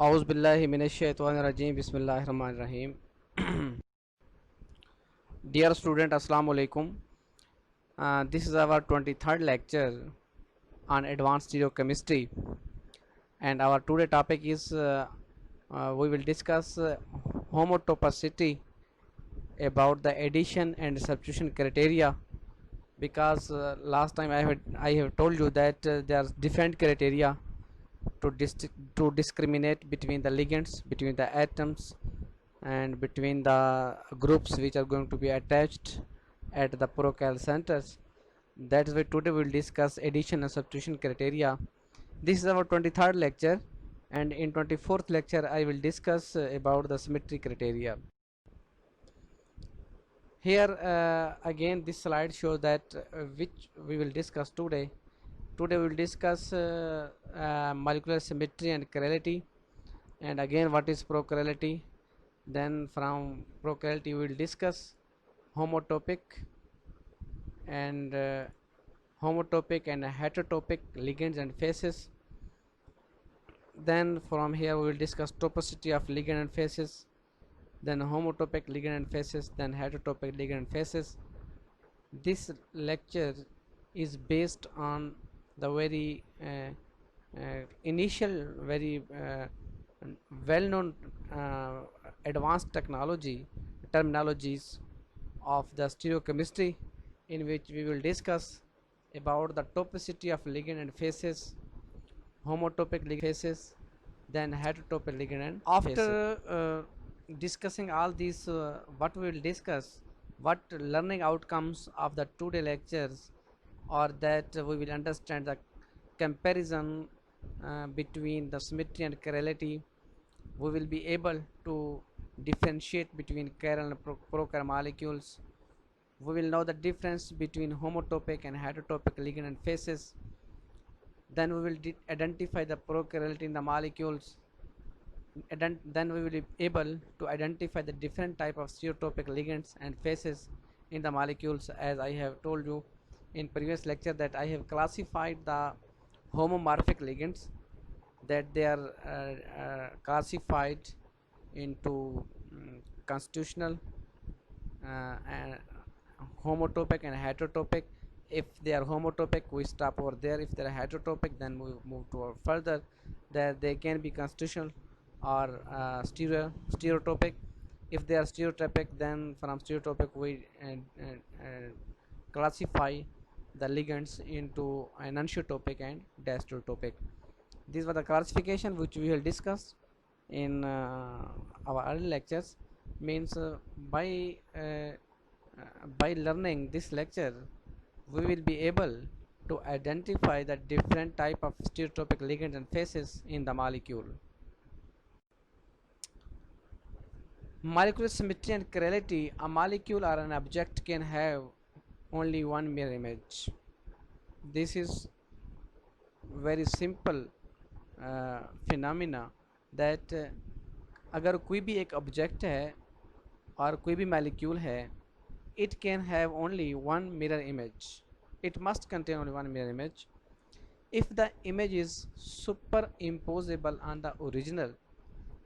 A'udhu billahi minash shaitanir rajim. Bismillahir rahmanir rahim. Dear student, assalamu alaikum. This is our 23rd lecture on advanced stereochemistry, and our today topic is we will discuss homotopacity about the addition and substitution criteria. Because last time I have told you that there are different criteria to discriminate between the ligands, between the atoms, and between the groups which are going to be attached at the procal centers. That's why today we will discuss addition and substitution criteria. This is our 23rd lecture, and in 24th lecture I will discuss about the symmetry criteria. Here again this slide shows that which we will discuss today. Today we will discuss molecular symmetry and chirality, and again what is prochirality. Then from prochirality we will discuss homotopic and heterotopic ligands and phases. Then from here we will discuss topicity of ligand and phases, then homotopic ligand and phases, then heterotopic ligand and phases. This lecture is based on the very initial, very well-known advanced technology terminologies of the stereochemistry, in which we will discuss about the topicity of ligand and phases, homotopic ligand phases, then heterotopic ligand and after discussing all these, what we will discuss, what learning outcomes of the today lectures, or that we will understand the comparison between the symmetry and chirality. We will be able to differentiate between chiral and prochiral molecules. We will know the difference between homotopic and heterotopic ligand and phases. Then we will identify the prochirality in the molecules. Then we will be able to identify the different type of stereotopic ligands and phases in the molecules. As I have told you in previous lecture that I have classified the homomorphic ligands, that they are classified into constitutional, and homotopic and heterotopic. If they are homotopic, we stop over there. If they are heterotopic, then we move to further, that they can be constitutional or stereotopic. If they are stereotopic, then from stereotopic we classify the ligands into anisotropy and diastereotopic. These were the classification which we will discuss in our early lectures. Means by learning this lecture, we will be able to identify the different type of stereotopic ligands and phases in the molecule. Molecular symmetry and chirality. A molecule or an object can have only one mirror image. This is very simple phenomena, that अगर कोई भी एक object है और कोई भी molecule है, it can have only one mirror image. It must contain only one mirror image. If the image is superimposable on the original,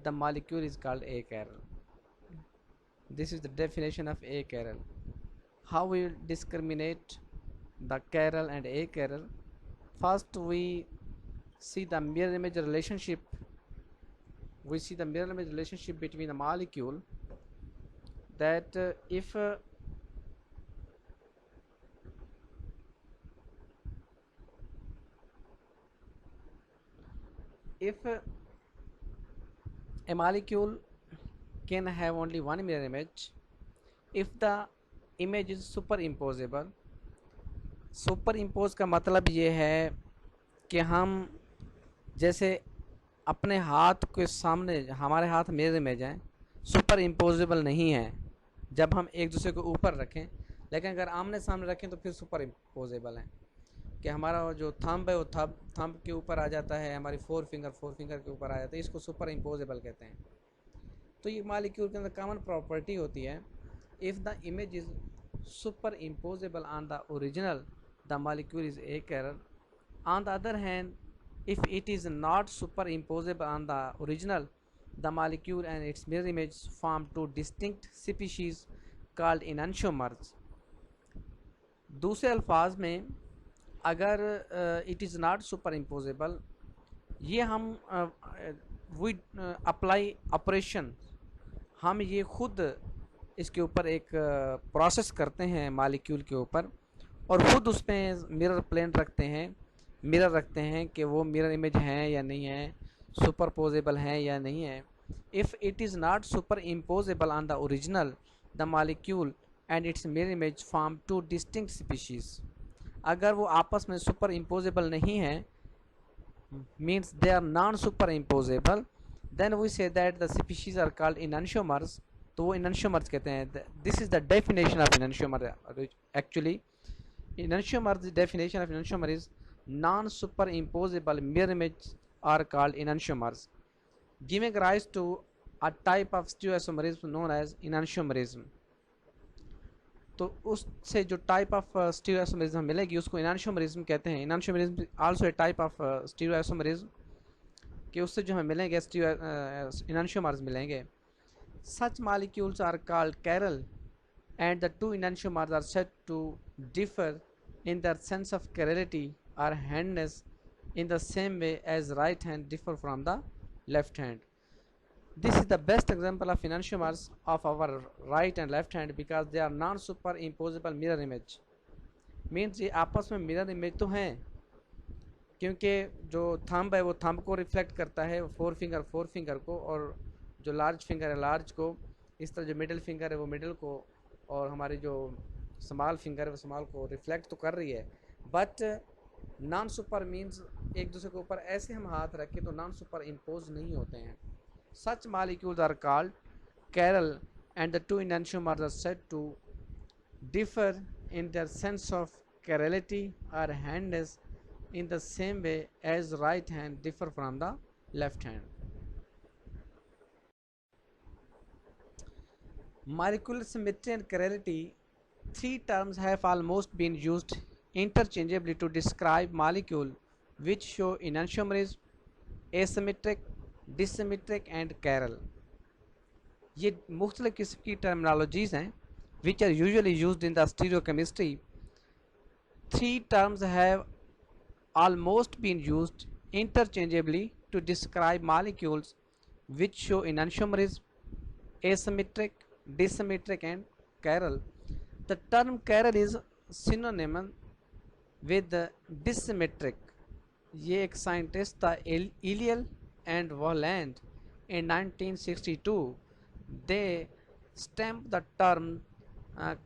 the molecule is called achiral. This is the definition of achiral. How we will discriminate the chiral and achiral? First we see the mirror image relationship. We see the mirror image relationship between the molecule, that if a molecule can have only one mirror image, if the image is superimposable. Super का मतलब ये है कि हम जैसे अपने हाथ के सामने, हमारे हाथ मिरर इमेज हैं, सुपर इम्पोजेबल नहीं है जब हम एक दूसरे को ऊपर रखें, लेकिन अगर आमने सामने रखें तो फिर सुपर इम्पोजेबल है कि हमारा जो थंब है वो थंब के ऊपर आ जाता है, हमारी फोर फिंगर के ऊपर आ जाता है, इसको सुपर इम्पोजेबल कहते हैं. तो ये मॉलिक्यूल के अंदर कॉमन प्रॉपर्टी होती है. If the image is super imposable on the original, the molecule is achiral. On the other hand, If it is not superimposable on the original, the molecule and its mirror image form two distinct species called enantiomers. दूसरे अल्फाज में अगर it is not super imposable, ये हम we apply operation, हम ये खुद इसके ऊपर एक प्रोसेस करते हैं मालिक्यूल के ऊपर, और ख़ुद उसमें मिरर प्लेन रखते हैं, मिरर रखते हैं कि वो मिरर इमेज हैं या नहीं है, सुपरपोजेबल हैं या नहीं है. If it is not super imposable on the original, the molecule and it's mirror image form two distinct species. अगर वो आपस में सुपर इम्पोजेबल नहीं है, means they are non superimposable, then we say that the species are called enantiomers. तो वो enantiomers कहते हैं. This is the definition of enantiomer. Actually enantiomer, the definition of enantiomer is non superimposable mirror image are called enantiomers, giving rise to a type of stereoisomerism known as enantiomerism. तो उससे जो type of स्टीरियोइसोमेरिज्म मिलेगी उसको enantiomerism कहते हैं. Enantiomerism also a type of stereoisomerism, कि उससे जो हमें मिलेंगे एनान्शियोमर्स मिलेंगे. Such molecules are called chiral and the two enantiomers are said to differ in the sense of chirality और handedness in the same way as right hand differ from the left hand. This is the best example of enantiomers of our right and left hand because they are non-superimposable mirror image. Means ये आपस में mirror image तो हैं, क्योंकि जो thumb है वो thumb को रिफ्लेक्ट करता है, फोर फिंगर को, और जो लार्ज फिंगर है लार्ज को, इस तरह जो मिडिल फिंगर है वो मिडिल को, और हमारी जो स्मॉल फिंगर है वो स्मॉल को रिफ्लेक्ट तो कर रही है. बट नॉन सुपर मीन्स एक दूसरे के ऊपर ऐसे हम हाथ रखें तो नॉन सुपर इम्पोज नहीं होते हैं. Such molecules are called chiral and the two enantiomers are said to differ in their sense of chirality or handness in the same way as right hand differ from the left hand. Molecular symmetry and chirality, three terms have almost been used interchangeably to describe molecules which show enantiomerism, asymmetric, dissymmetric and chiral. ये मुख्तलिफ किस्म की terminologies हैं which are usually used in the stereochemistry. Three terms have almost been used interchangeably to describe molecules which show enantiomerism, asymmetric, disymmetric and chiral. The term chiral is synonym with disymmetric. ये एक scientist था एलियल and Voland in 1962. They stamped the term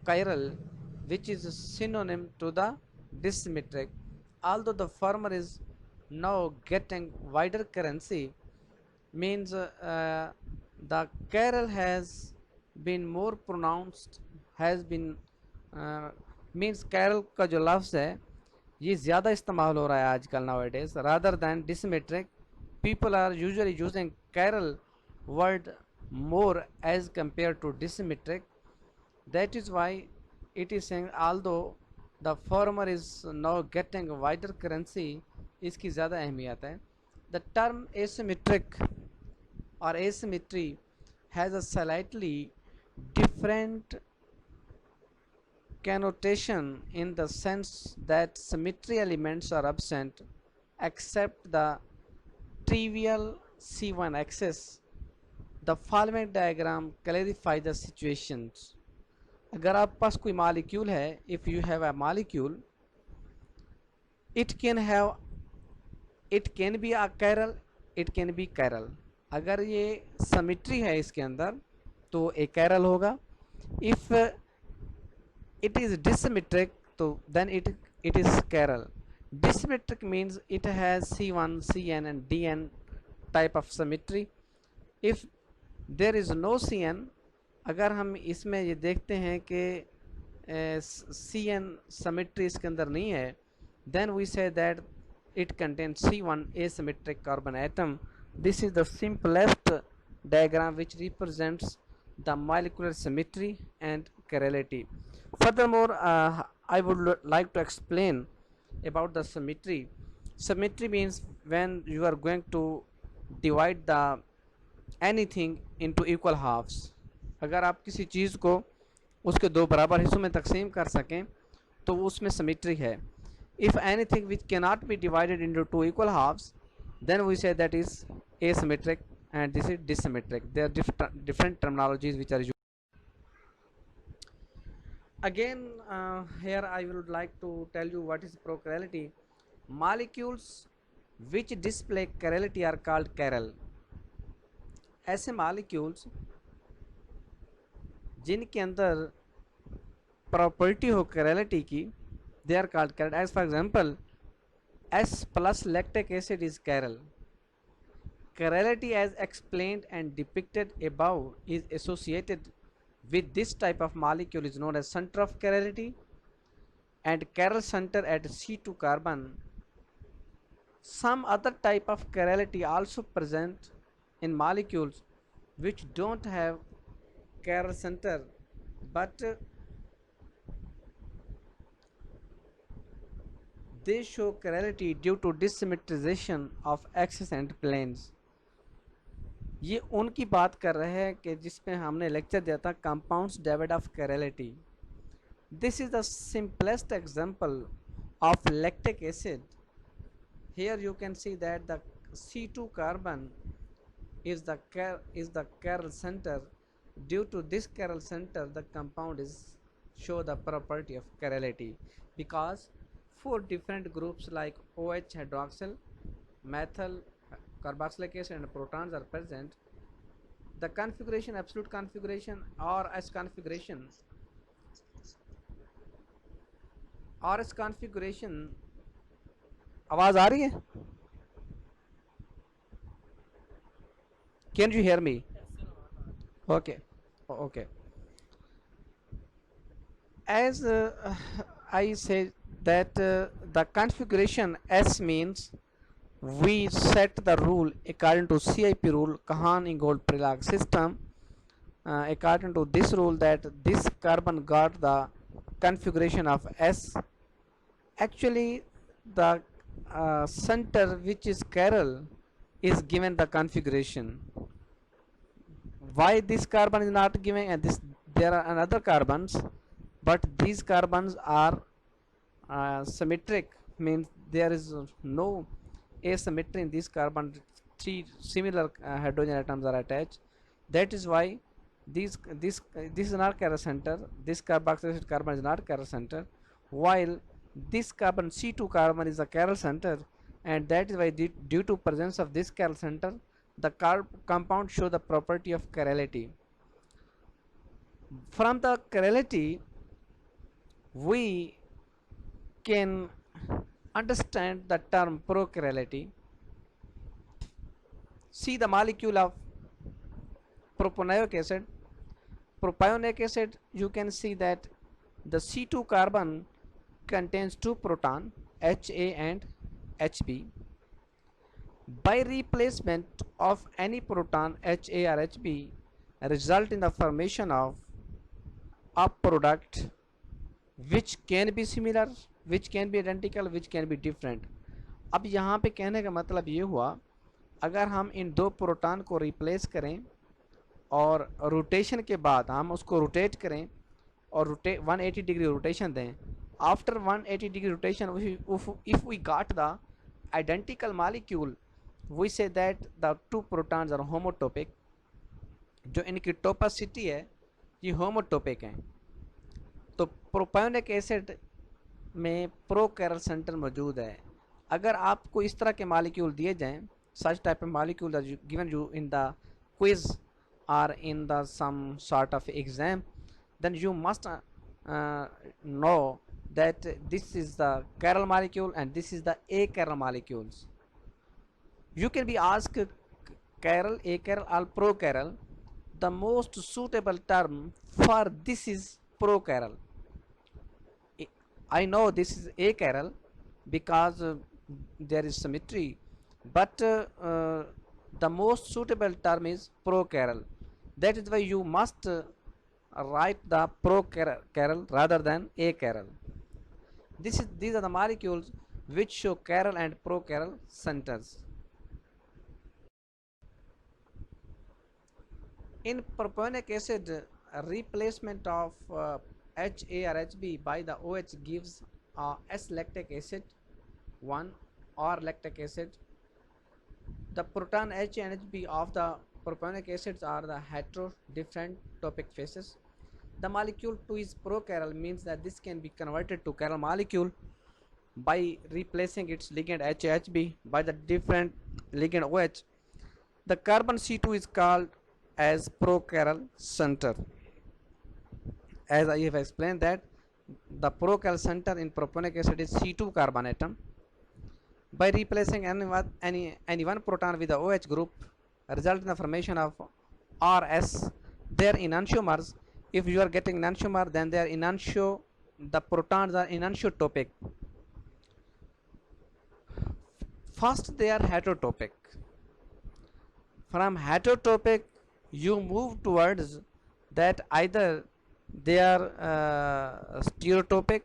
chiral, which is a synonym to the disymmetric. Although the former is now getting wider currency, means the chiral has been more pronounced, has been means chiral का जो लफ्ज़ है ये ज़्यादा इस्तेमाल हो रहा है आजकल nowadays rather than disymmetric. People are usually using chiral word more as compared to disymmetric. That is why it is saying although the former is now getting wider currency, इसकी ज़्यादा अहमियत है. The term asymmetric or asymmetry has a slightly different connotation in the sense that symmetry elements are absent except the trivial C1 axis. The following diagram clarifies the situations. अगर आप पास कोई molecule है, if you have a molecule, it can be a chiral, it can be chiral. अगर ये symmetry है इसके अंदर तो एक chiral होगा. If it is disymmetric तो then it is chiral. Disymmetric means it has C1, Cn and Dn type of symmetry. If there is no Cn, अगर हम इसमें ये देखते हैं कि Cn symmetry इसके अंदर नहीं है, then we say that it contains C1 asymmetric carbon atom. This is the simplest diagram which represents the molecular symmetry and chirality. Furthermore, I would like to explain about the symmetry. Symmetry means when you are going to divide the anything into equal halves. अगर आप किसी चीज़ को उसके दो बराबर हिस्सों में तकसीम कर सकें तो उसमें सिमेट्री है. If anything which cannot be divided into two equal halves, then we say that is asymmetric and this is dissymmetric. There are different terminologies which are used. Again, here I would like to tell you what is prochirality. Molecules which display chirality are called chiral. ऐसे molecules जिनके अंदर property हो chirality की, they are called chiral. As for example, S plus lactic acid is chiral. Chirality as explained and depicted above is associated with this type of molecule is known as center of chirality and chiral center at C2 carbon. Some other type of chirality also present in molecules which don't have chiral center but they show chirality due to dissymmetrization of axis and planes. ये उनकी बात कर रहे हैं कि जिसमें हमने lecture दिया था compounds divide of chirality. This is the simplest example of lactic acid. Here you can see that the C2 carbon is the chiral center. Due to this chiral center, the compound is show the property of chirality because four different groups like OH hydroxyl, methyl carboxylic acid and protons are present. The configuration, absolute configuration or S configuration आवाज आ रही है? Can you hear me? Okay. As I say that the configuration S means we set the rule according to CIP rule, Kahan-Ingold-Prelog system. According to this rule that this carbon got the configuration of S. Actually the center which is chiral is given the configuration. Why this carbon is not given and this there are another carbons but these carbons are symmetric, means there is no asymmetry in this carbon. Three similar hydrogen atoms are attached. That is why this is not chiral center. This carboxylic carbon is not chiral center, while this carbon C2 carbon is a chiral center, and that is why due to presence of this chiral center the compound show the property of chirality. From the chirality we can understand the term prochirality. See the molecule of propanoic acid. Propionic acid, you can see that the C2 carbon contains two protons HA and HB. By replacement of any proton HA or HB result in the formation of a product which can be similar, which can be identical, which can be different. अब यहाँ पे कहने का मतलब ये हुआ, अगर हम इन दो प्रोटॉन को रिप्लेस करें और रोटेशन के बाद हम उसको रोटेट करें और 180 डिग्री रोटेशन दें, after 180 degree rotation if we got the identical molecule we say that the two protons are homotopic. जो इनकी टोपासिटी है ये होमोटोपिक हैं. तो प्रोपायोनिक एसिड में प्रोकैरल सेंटर मौजूद है. अगर आपको इस तरह के मालिक्यूल दिए जाएं, such type of molecule are given you in the quiz or in the some sort of exam, then you must know that this is the chiral molecule and this is the achiral molecules. You can be asked chiral, achiral or prochiral. The most suitable term for this is prochiral. I know this is achiral because there is symmetry, but the most suitable term is prochiral. That is why you must write the prochiral rather than achiral. These are the molecules which show chiral and prochiral centers. In propionic acid, replacement of HA or HB by the OH gives S-lactic acid 1 or lactic acid. The proton H and HB of the propionic acids are the hetero different topic phases. The molecule 2 is prochiral, means that this can be converted to chiral molecule by replacing its ligand HHB by the different ligand OH. The carbon C2 is called as prochiral center. As I have explained that the prochiral center in propionic acid is C2 carbon atom. By replacing any one proton with the OH group, result in the formation of RS. They are enantiomers. If you are getting enantiomer, then they are enantio. The protons are enantiotopic. First, they are heterotopic. From heterotopic, you move towards that either they are stereotopic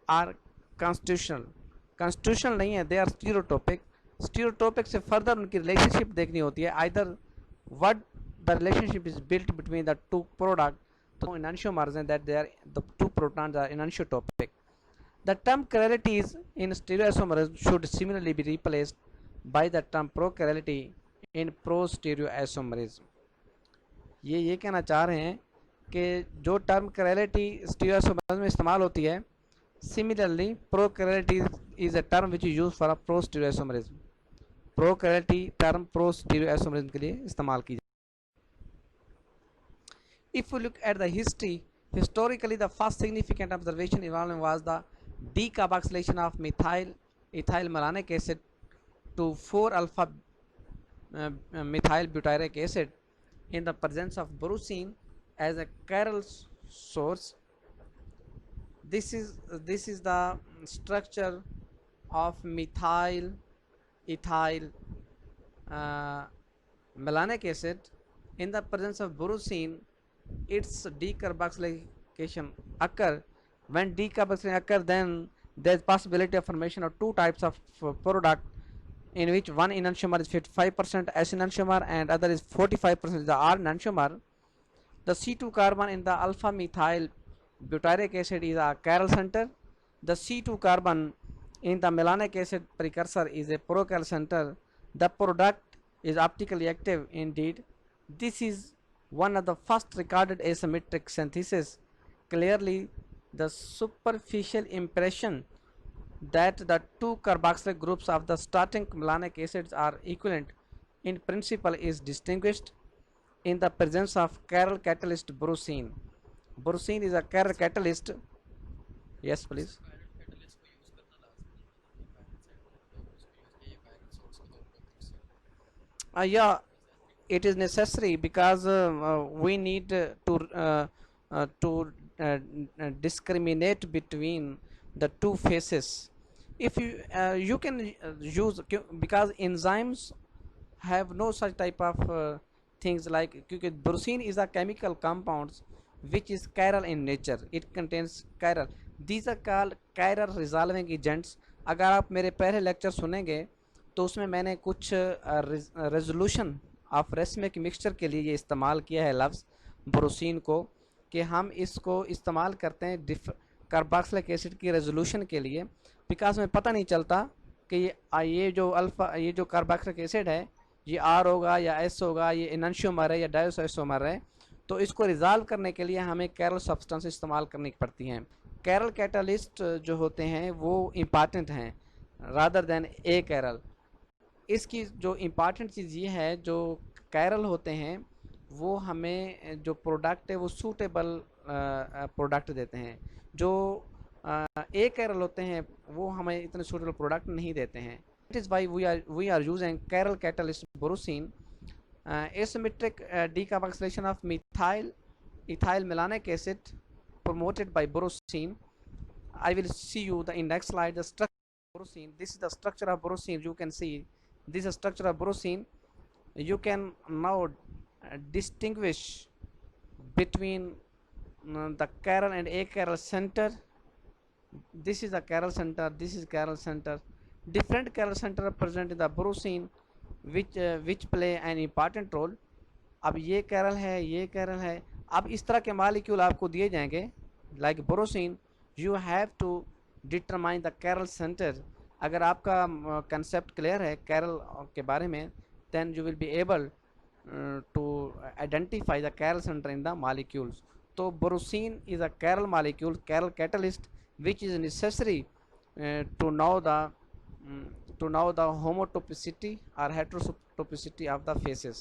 or constitutional. Constitutional नहीं है, they are stereotopic. Stereotopic से further उनकी relationship देखनी होती है. Either what the relationship is built between the two product, so enantiomers, and that they are the two protons are enantiotopic. The term chirality is in stereoisomerism should similarly be replaced by the term prochirality in pro-stereoisomerism. ये कहना चाह रहे हैं कि जो term chirality stereoisomerism में इस्तेमाल होती है, similarly prochirality is a term which is used for a pro-stereoisomerism. Prochirality term pro-stereoisomerism के लिए इस्तेमाल की जाती है. If we look at the history, historically the first significant observation involving was the decarboxylation of ethyl malonic acid to 4 alpha methyl butyric acid in the presence of borosine as a chiral source. This is the structure of methyl ethyl malonic acid in the presence of borosine. Its decarboxylation occur. When decarboxylation occurs, then there is possibility of formation of two types of product, in which one enantiomer is 55% S enantiomer and other is 45% the R enantiomer. The C2 carbon in the alpha methyl butyric acid is a chiral center. The C2 carbon in the malonic acid precursor is a prochiral center. The product is optically active indeed. This is one of the first recorded asymmetric synthesis. Clearly, the superficial impression that the two carboxylic groups of the starting malonic acids are equivalent in principle is distinguished in the presence of chiral catalyst borosine. Borosine is a chiral catalyst. Yes, please. Yeah, it is necessary because we need to discriminate between the two phases. If you can use, because enzymes have no such type of things like, because borosine is a chemical compounds which is chiral in nature. It contains chiral. These are called chiral resolving agents. अगर आप मेरे पहले lecture सुनेंगे तो उसमें मैंने कुछ resolution of racemic mixture के लिए ये इस्तेमाल किया है लफ्ज़ बोरोसिन को, कि हम इसको इस्तेमाल करते हैं कार्बोक्सिलिक एसिड की रेजोल्यूशन के लिए, बिकॉज में पता नहीं चलता कि ये जो कार्बोक्सिलिक एसिड है ये आर होगा या एस होगा, ये एनंशियोमर है या डायोसोइसोमर है. तो इसको रिजॉल्व करने के लिए हमें कैरल सब्सटेंस इस्तेमाल करनी पड़ती हैं. कैरल कैटलिस्ट जो होते हैं वो इम्पॉर्टेंट हैं रादर देन ए कैरल. इसकी जो इम्पॉर्टेंट चीज़ ये है, जो कैरल होते हैं वो हमें जो प्रोडक्ट है वो सूटेबल प्रोडक्ट देते हैं. जो ए कैरल होते हैं वो हमें इतने सूटेबल प्रोडक्ट नहीं देते हैं. It is why we are using chiral catalyst borazine. asymmetric decarboxylation of ethyl malonic acid promoted by borosine. I will see you in next slide the structure of borosine. This is the structure of borosine. You can see this is the structure of borosine. You can now distinguish between the chiral and achiral center This is a chiral center, this is chiral center. Different chiral center are present in the borosine, which play an important role. अब ये Carol है, ये Carol है. अब इस तरह के molecule आपको दिए जाएंगे like borazine. You have to determine the chiral centre. अगर आपका कंसेप्ट क्लियर है कैरल के बारे में, then you will be able to identify the chiral centre in the molecules. तो borazine is a chiral molecule, chiral catalyst, which is necessary to know the homotopicity or heterotopicity of the phases.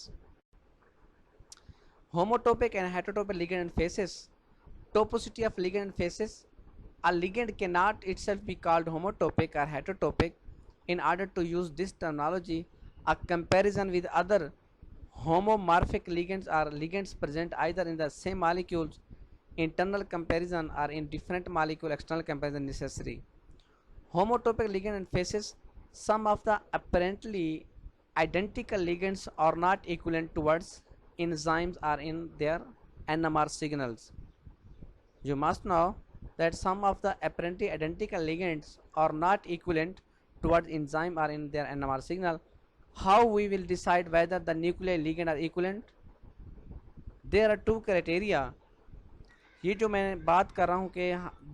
Homotopic and heterotopic ligand and phases. Topicity of ligand and phases. A ligand cannot itself be called homotopic or heterotopic. In order to use this terminology, a comparison with other homomorphic ligands or ligands present either in the same molecules, internal comparison, or in different molecule external comparison necessary. Homotopic ligand and phases. Some of the apparently identical ligands are not equivalent towards enzymes or in their NMR signals. You must know that some of the apparently identical ligands are not equivalent towards enzyme or in their NMR signal. How we will decide whether the nuclear ligand are equivalent? There are two criteria. ये जो मैं बात कर रहा हूँ कि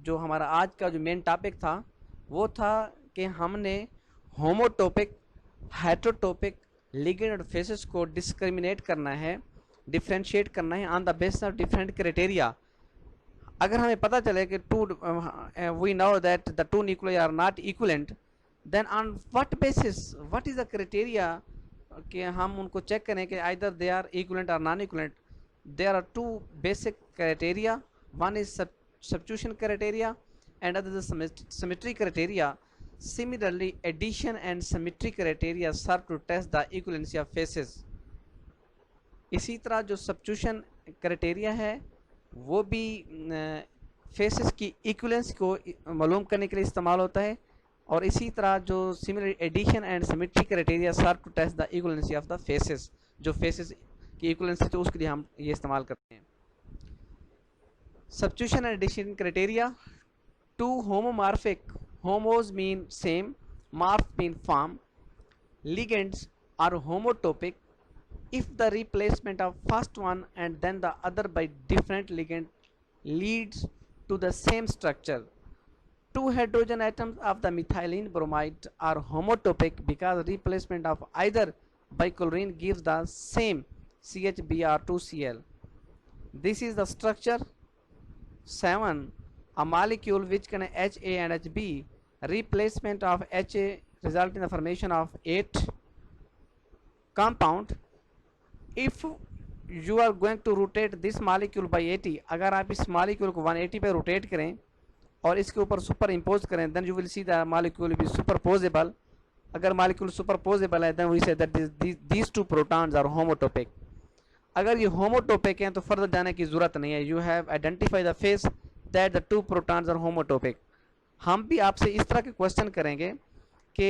जो हमारा आज का जो मेन टॉपिक था वो था कि हमने होमोटोपिक, हेटेरोटोपिक लिगेंड और फेसेस को डिस्क्रिमिनेट करना है, डिफ्रेंशिएट करना है on the basis of different criteria. अगर हमें पता चले कि we know that the two nuclei are not equivalent, then on what basis, what is the criteria कि हम उनको चेक करें कि आइदर दे आर इक्विवेलेंट और non equivalent. There are two basic criteria. One is substitution criteria and other is symmetry criteria. Similarly, addition and symmetry criteria serve to test the equivalency of phases. इसी तरह जो substitution criteria है वो भी phases की equivalence को मालूम करने के लिए इस्तेमाल होता है, और इसी तरह जो similarly addition and symmetry criteria serve to test the equivalency of the phases. जो phases की equivalency तो उसके लिए हम ये इस्तेमाल करते हैं. Substitution and addition criteria. Two homomorphic, homos mean same, morph mean form, ligands are homotopic if the replacement of first one and then the other by different ligand leads to the same structure. Two hydrogen atoms of the methylene bromide are homotopic because replacement of either by chlorine gives the same CHBr2Cl. This is the structure. 7. A molecule which can HA and HB, replacement of HA result in the formation of 8 compound. If you are going to rotate this molecule by 80, अगर आप इस molecule को 180 पे rotate करें और इसके ऊपर super impose करें, then you will see the molecule be superposable. अगर molecule superposable है, then we say that these two protons are homotopic. अगर ये होमोटोपिक हैं तो फर्दर जाने की ज़रूरत नहीं है. You have identify the face that the two protons are homotopic. हम भी आपसे इस तरह के क्वेश्चन करेंगे कि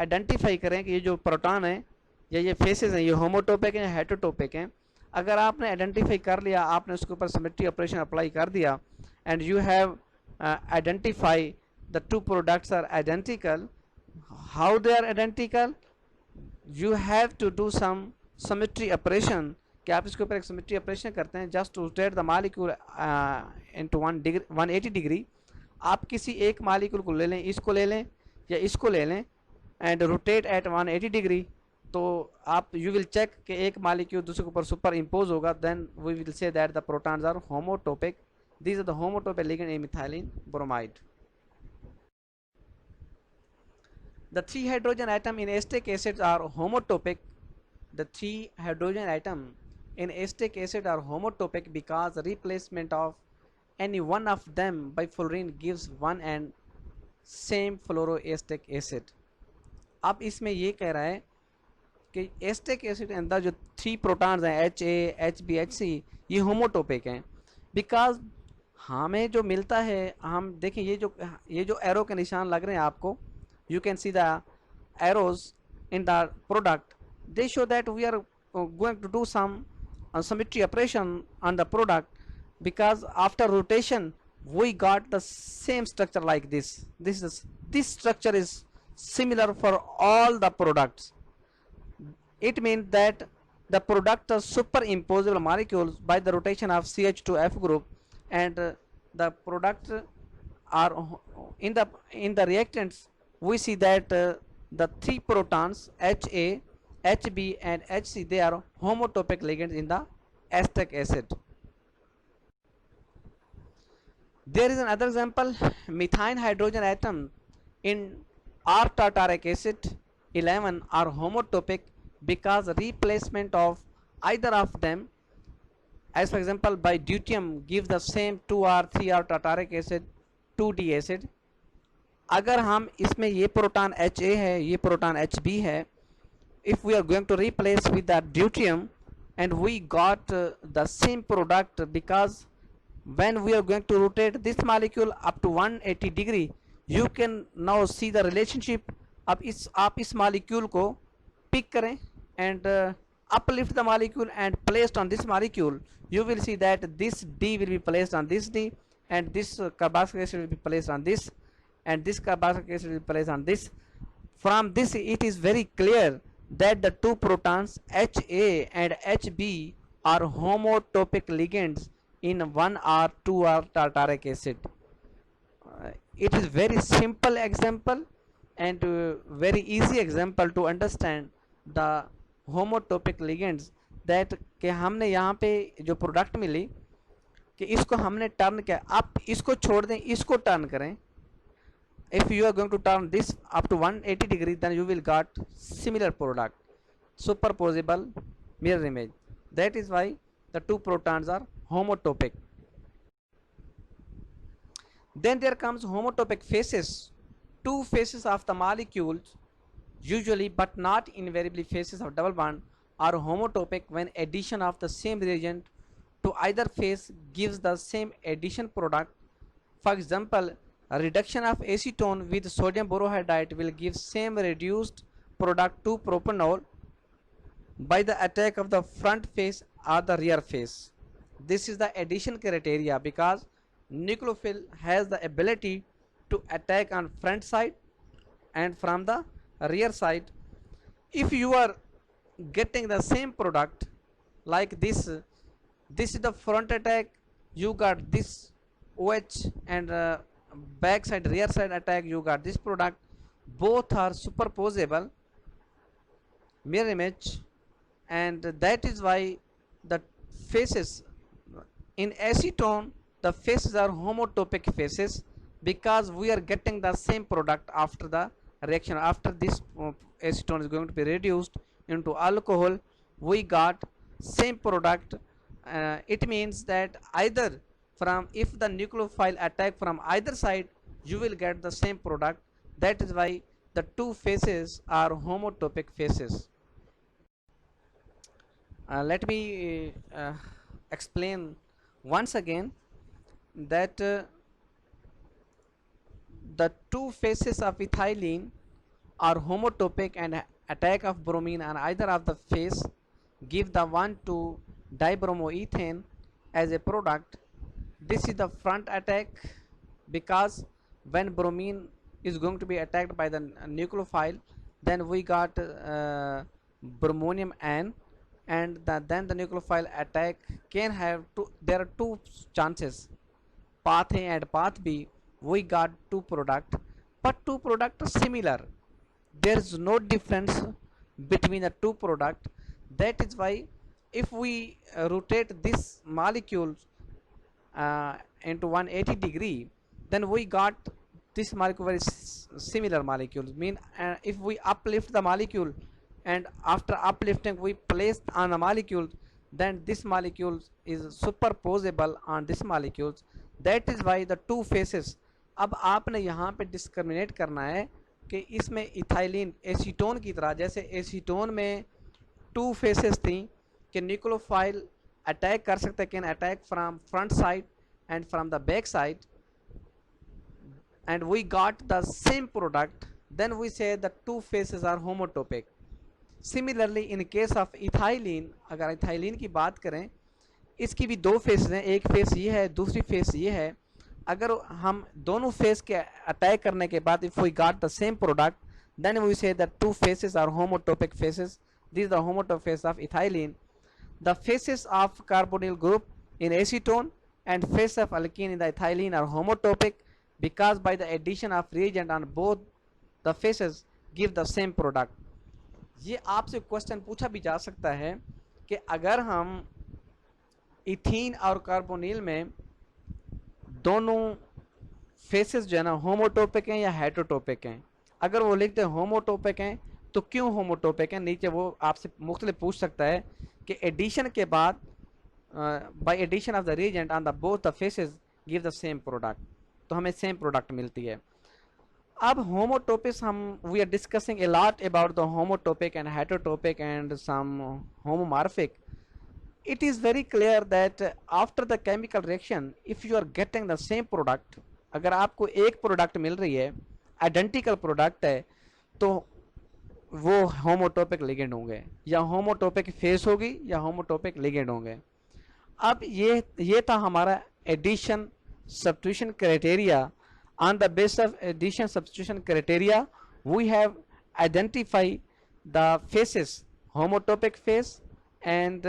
आइडेंटिफाई करें कि ये जो प्रोटॉन है या ये फेसेस हैं ये होमोटोपिक हैं या हेटेरोटोपिक हैं. अगर आपने आइडेंटिफाई कर लिया, आपने उसके ऊपर सिमेट्री ऑपरेशन अप्लाई कर दिया and you have identify the two products are identical. How they are identical? You have to do some symmetry operation कि आप इसके ऊपर एक सिमेट्री ऑपरेशन करते हैं just to rotate the molecule into 180 degree. आप किसी एक मॉलिक्यूल को ले लें, इसको ले लें या इसको ले लें एंड रोटेट एट 180 डिग्री, तो आप यू विल चेक कि एक मॉलिक्यूल दूसरे के ऊपर सुपर इम्पोज होगा. Then we will say that the protons are homotopic. These are the homotopic ligand in methylene bromide. The 3 hydrogen atom in acetic acid are homotopic. The 3 hydrogen atom in acetic acid are homotopic because replacement of any one of them by fluorine gives one and same fluoroacetic acid. अब इसमें ये कह रहा है कि acetic acid के अंदर जो 3 प्रोटॉन्स हैं HA, HB, HC, ये होमोटोपिक हैं बिकॉज हमें जो मिलता है, हम देखें ये जो एरो के निशान लग रहे हैं आपको, you can see the arrows in the product. They show that we are going to do some symmetry operation on the product because after rotation we got the same structure like this. This structure is similar for all the products. It means that the product are superimposable molecules by the rotation of CH2F group, and the product are in the reactants. We see that the three protons Ha, Hb and Hc, they are homotopic ligands in the acetic acid. There is another example, methane hydrogen atom in R-tartaric acid 11 are homotopic because replacement of either of them, as for example by deuterium, gives the same 2R 3R tartaric acid 2D acid. अगर हम इसमें ये proton Ha है, ये proton Hb है, if we are going to replace with that deuterium, and we got the same product, because when we are going to rotate this molecule up to 180 degree, you can now see the relationship. अब आप इस molecule को pick करें and uplift the molecule and placed on this molecule, you will see that this D will be placed on this D, and this carboxylic acid will be placed on this, and this carboxylic acid will be placed on this. From this it is very clear that the two protons Ha and Hb are homotopic ligands in 1R 2R tartaric acid. It is very simple example and very easy example to understand the homotopic ligands, that कि हमने यहाँ पे जो product मिली कि इसको हमने turn किया, आप इसको छोड़ दें, इसको टर्न करें. If you are going to turn this up to 180 degree, then you will got similar product, superposable mirror image. That is why the two protons are homotopic. Then there comes homotopic phases. Two phases of the molecules, usually but not invariably phases of double bond, are homotopic when addition of the same reagent to either phase gives the same addition product. For example, a reduction of acetone with sodium borohydride will give same reduced product to propanol by the attack of the front phase or the rear phase. This is the addition criteria because nucleophile has the ability to attack on front side and from the rear side. If you are getting the same product like this is the front attack, you got this OH, and back side rear side attack, you got this product. Both are superposable mirror image, and that is why the phases in acetone, the phases are homotopic phases because we are getting the same product after the reaction. After this acetone is going to be reduced into alcohol, we got same product. It means that either from, if the nucleophile attack from either side, you will get the same product. That is why the two phases are homotopic phases. Let me explain once again that the two phases of ethylene are homotopic, and attack of bromine on either of the phase give the 1,2 dibromoethane as a product. This is the front attack because when bromine is going to be attacked by the nucleophile, then we got bromonium N, and then the nucleophile attack can have two, there are two chances, path A and path B. We got two product, but two product are similar. There is no difference between the two product. That is why if we rotate this molecules into 180 degree, then we got this molecule very similar molecules. Mean if we uplift the molecule and after uplifting we place on a molecule, then this molecule is superposable on this molecules. That is why the two phases. अब आपने यहाँ पे discriminate करना है कि इसमें ethylene acetone की तरह, जैसे एसीटोन में टू फेसेस थी कि न्यूक्लियोफाइल अटैक कर सकते, can attack from front side and from the back side, and we got the same product, then we say the two phases are homotopic. Similarly in case of ethylene, अगर ethylene की बात करें, इसकी भी दो face हैं, एक face ये है, दूसरी फेस ये है, अगर हम दोनों फेस के अटैक करने के बाद if we got the same product, then we say that two faces are homotopic faces. These are homotopic faces of ethylene. The faces of carbonyl group in acetone and face of alkene in the ethylene are homotopic because by the addition of reagent on both the faces give the same product. ये आपसे question पूछा भी जा सकता है कि अगर हम इथीन और कार्बोनिल में दोनों फेसेस जो है ना होमोटोपिक हैं या हेटरोटोपिक हैं, अगर वो लिखते हैं होमोटोपिक हैं तो क्यों होमोटोपिक हैं, नीचे वो आपसे मुख्तलिफ पूछ सकता है कि एडिशन के बाद by addition of the reagent on the both the faces give the same product, तो हमें सेम प्रोडक्ट मिलती है. अब होमोटोपिक्स हम we are discussing a lot about the homotopic and heterotopic and some homomorphic. It is very clear that after the chemical reaction if you are getting the same product, अगर आपको एक product मिल रही है, identical product है, तो वो होमोटोपिक ligand होंगे या होमोटोपिक फेस होगी या होमोटोपिक लिगेंड होंगे. अब ये था हमारा addition substitution criteria. On the base of addition substitution criteria we have identify the faces homotopic phase and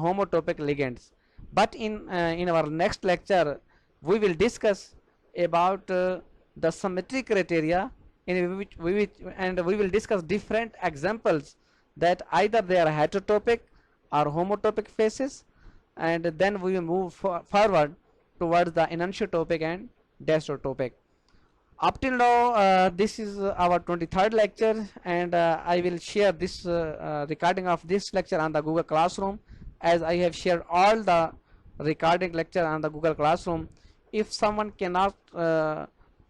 homotopic ligands. But in our next lecture we will discuss about the symmetry criteria in which we will discuss different examples that either they are heterotopic or homotopic phases, and then we will move forward towards the enantiotopic and diastereotopic. Up till now this is our 23rd lecture, and I will share this recording of this lecture on the Google Classroom, as I have shared all the recording lecture on the Google Classroom. If someone cannot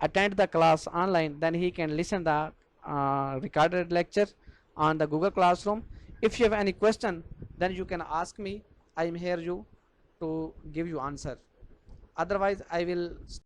attend the class online, then he can listen the recorded lecture on the Google Classroom. If you have any question, then you can ask me. I am here to give you answer. Otherwise I will